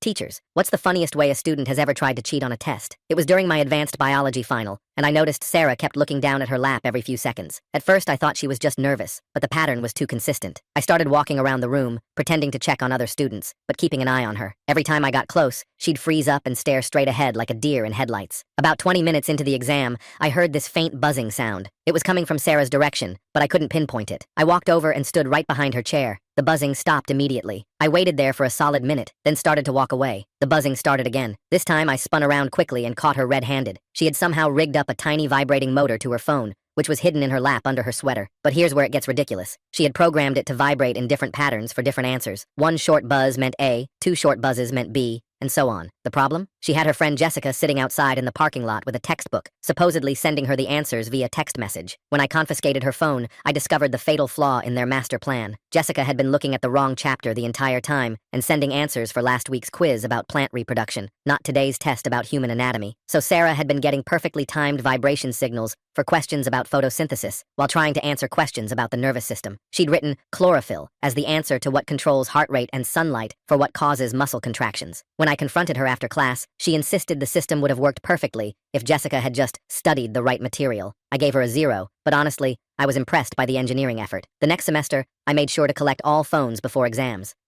Teachers, what's the funniest way a student has ever tried to cheat on a test? It was during my advanced biology final, and I noticed Sarah kept looking down at her lap every few seconds. At first, I thought she was just nervous, but the pattern was too consistent. I started walking around the room, pretending to check on other students, but keeping an eye on her. Every time I got close, she'd freeze up and stare straight ahead like a deer in headlights. About 20 minutes into the exam, I heard this faint buzzing sound. It was coming from Sarah's direction, but I couldn't pinpoint it. I walked over and stood right behind her chair. The buzzing stopped immediately. I waited there for a solid minute, then started to walk away. The buzzing started again. This time I spun around quickly and caught her red-handed. She had somehow rigged up a tiny vibrating motor to her phone, which was hidden in her lap under her sweater. But here's where it gets ridiculous. She had programmed it to vibrate in different patterns for different answers. One short buzz meant A, two short buzzes meant B, and so on. The problem? She had her friend Jessica sitting outside in the parking lot with a textbook, supposedly sending her the answers via text message. When I confiscated her phone, I discovered the fatal flaw in their master plan. Jessica had been looking at the wrong chapter the entire time and sending answers for last week's quiz about plant reproduction, not today's test about human anatomy. So Sarah had been getting perfectly timed vibration signals for questions about photosynthesis while trying to answer questions about the nervous system. She'd written chlorophyll as the answer to what controls heart rate and sunlight for what causes muscle contractions. When I confronted her after class, she insisted the system would have worked perfectly if Jessica had just studied the right material. I gave her a 0, but honestly, I was impressed by the engineering effort. The next semester, I made sure to collect all phones before exams.